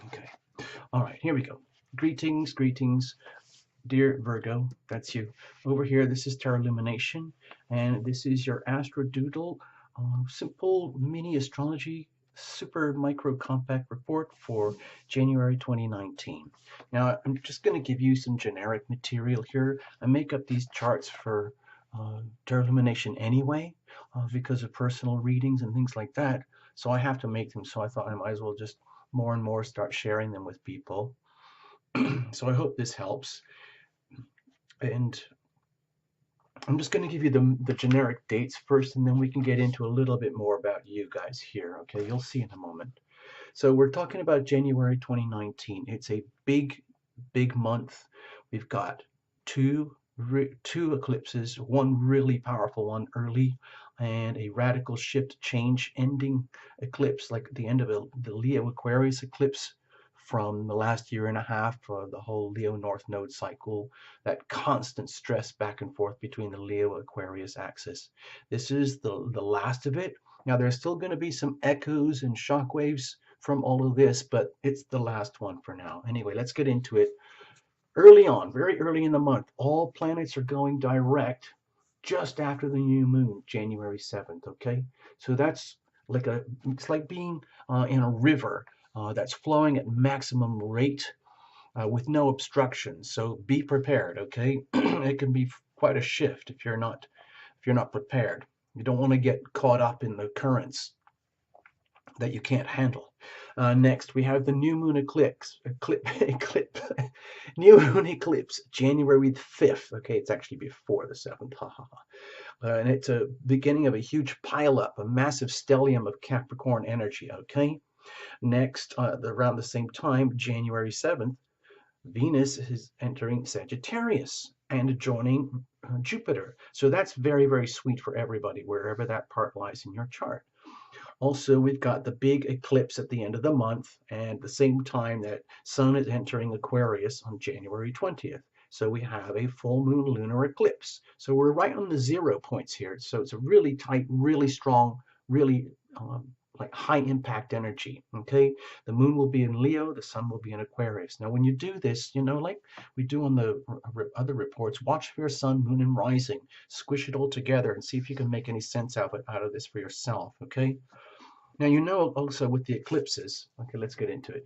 Okay. All right, here we go. Greetings, greetings, dear Virgo. That's you. Over here, this is Tarot Lumination, and this is your Astrodoodle simple mini astrology super micro compact report for January 2019. Now, I'm just going to give you some generic material here. I make up these charts for Tarot Lumination anyway because of personal readings and things like that. So I have to make them. So I thought I might as well just more and more start sharing them with people. So I hope this helps. And I'm just going to give you the generic dates first, and then we can get into a little bit more about you guys here. Okay, you'll see in a moment. So we're talking about January 2019. It's a big, big month. We've got two eclipses, one really powerful one early, and a radical shift change ending eclipse, like the end of the Leo Aquarius eclipse from the last year and a half, the whole Leo North Node cycle, that constant stress back and forth between the Leo Aquarius axis. This is the last of it. Now, there's still going to be some echoes and shockwaves from all of this, but it's the last one for now. Anyway, let's get into it. Early on, very early in the month, all planets are going direct just after the new moon, January 7th, okay? So that's it's like being in a river that's flowing at maximum rate with no obstructions. So be prepared, okay? It can be quite a shift if you're not prepared. You don't want to get caught up in the currents that you can't handle. Next, we have the new moon new moon eclipse, January the 5th. Okay, it's actually before the 7th. Ha ha ha. And it's a beginning of a huge pileup, a massive stellium of Capricorn energy. Okay. Next, around the same time, January 7th, Venus is entering Sagittarius and joining Jupiter. So that's very, very sweet for everybody, wherever that part lies in your chart. Also, we've got the big eclipse at the end of the month, and the same time that Sun is entering Aquarius on January 20th. So we have a full moon lunar eclipse. So we're right on the 0 points here. So it's a really tight, really strong, really like high impact energy. Okay, the moon will be in Leo, the sun will be in Aquarius. Now, when you do this, like we do on the other reports, watch for your sun, moon, and rising. Squish it all together and see if you can make any sense out of this for yourself. Okay. Now, also with the eclipses. Okay, let's get into it.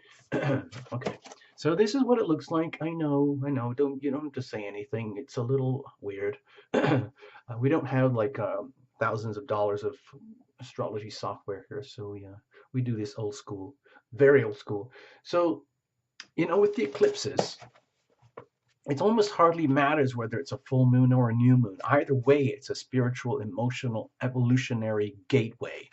Okay, so this is what it looks like. I know. You don't have to say anything. It's a little weird. We don't have like thousands of dollars of astrology software here, so we do this old school, very old school. So with the eclipses, it almost hardly matters whether it's a full moon or a new moon. Either way, it's a spiritual, emotional, evolutionary gateway.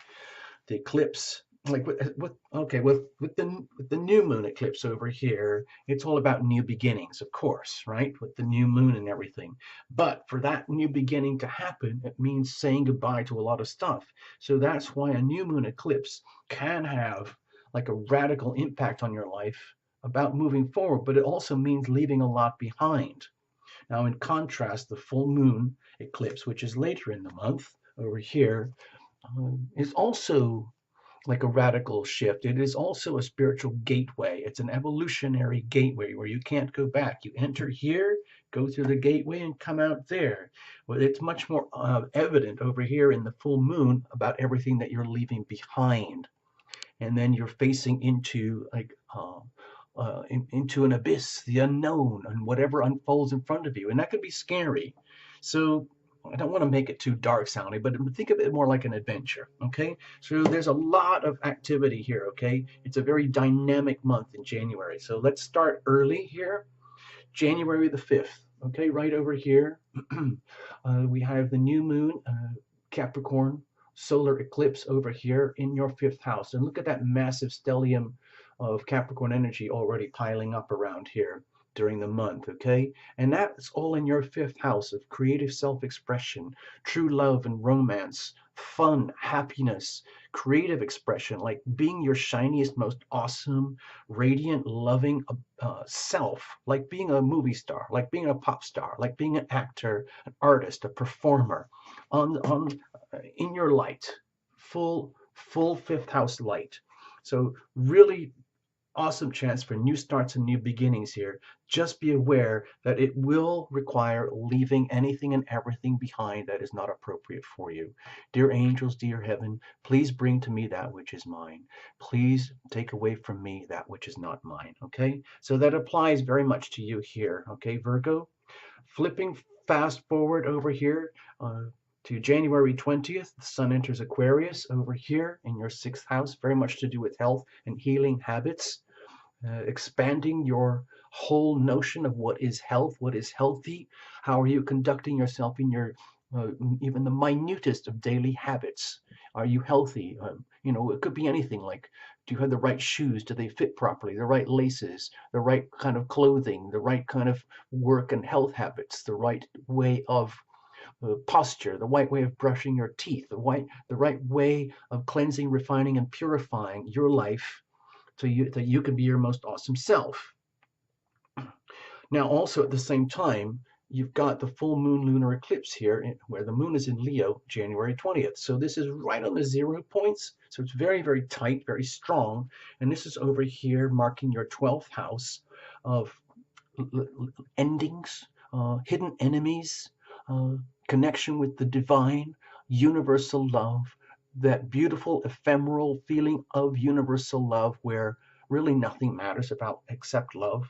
The eclipse, like with the new moon eclipse over here, it's all about new beginnings, of course, right? With the new moon and everything. But for that new beginning to happen, it means saying goodbye to a lot of stuff. So that's why a new moon eclipse can have like a radical impact on your life about moving forward, but it also means leaving a lot behind. Now, in contrast, the full moon eclipse, which is later in the month over here, is also like a radical shift. It is also a spiritual gateway. It's an evolutionary gateway where you can't go back. You enter here, go through the gateway, and come out there. Well, it's much more evident over here in the full moon about everything that you're leaving behind. And then you're facing into into an abyss, the unknown, and whatever unfolds in front of you. And that could be scary. So I don't want to make it too dark sounding, but think of it more like an adventure. Okay. So there's a lot of activity here. Okay. It's a very dynamic month in January. So let's start early here. January the 5th. Okay. Right over here, we have the new moon, Capricorn solar eclipse over here in your 5th house. And look at that massive stellium of Capricorn energy already piling up around here during the month, okay? And that's all in your 5th house of creative self-expression, true love and romance, fun, happiness, creative expression, like being your shiniest, most awesome, radiant, loving self, like being a movie star, like being a pop star, like being an actor, an artist, a performer, on in your light, full 5th house light. So really awesome chance for new starts and new beginnings here. Just be aware that it will require leaving anything and everything behind that is not appropriate for you. Dear angels, dear heaven, please bring to me that which is mine. Please take away from me that which is not mine. Okay? So that applies very much to you here. Okay, Virgo? Flipping fast forward over here to January 20th, the sun enters Aquarius over here in your sixth house, very much to do with health and healing habits, expanding your whole notion of what is health, what is healthy, how are you conducting yourself in your uh, even the minutest of daily habits. Are you healthy? It could be anything like, do you have the right shoes? Do they fit properly? The right laces, the right kind of clothing, the right kind of work and health habits, the right way of posture, the right way of brushing your teeth, the right way of cleansing, refining, and purifying your life so that you can be your most awesome self. Now, also at the same time, you've got the full moon lunar eclipse here, where the moon is in Leo, January 20th. So this is right on the 0 points. So it's very, very tight, very strong. And this is over here marking your 12th house of endings, hidden enemies, uh, connection with the divine, universal love, that beautiful ephemeral feeling of universal love where really nothing matters about except love.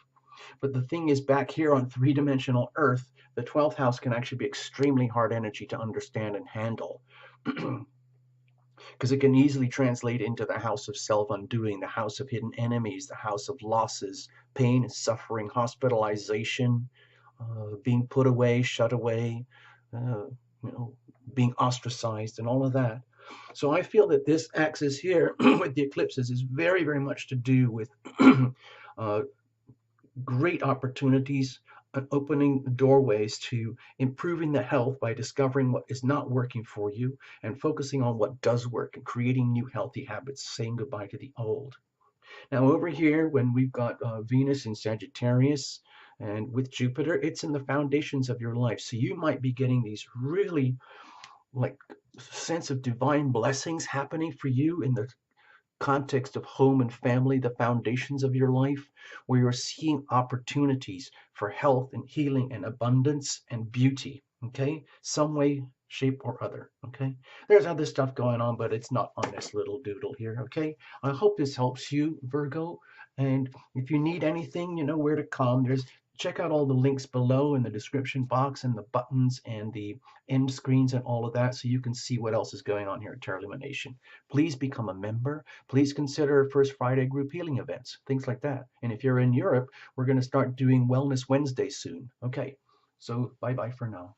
But the thing is, back here on three-dimensional Earth, the 12th house can actually be extremely hard energy to understand and handle. Because it can easily translate into the house of self-undoing, the house of hidden enemies, the house of losses, pain, suffering, hospitalization, being put away, shut away, uh, being ostracized, and all of that. So I feel that this axis here with the eclipses is very, very much to do with uh, great opportunities and opening doorways to improving the health by discovering what is not working for you and focusing on what does work and creating new healthy habits, saying goodbye to the old. Now, over here, when we've got Venus in Sagittarius and with Jupiter, it's in the foundations of your life. So you might be getting these really like sense of divine blessings happening for you in the context of home and family, the foundations of your life, where you're seeing opportunities for health and healing and abundance and beauty. Okay, some way, shape, or other. Okay, there's other stuff going on, but it's not on this little doodle here. Okay, I hope this helps you, Virgo. And if you need anything, you know where to come. Check out all the links below in the description box and the buttons and the end screens and all of that so you can see what else is going on here at Terra Illumination. Please become a member. Please consider First Friday group healing events, things like that. And if you're in Europe, we're going to start doing Wellness Wednesday soon. Okay, so bye-bye for now.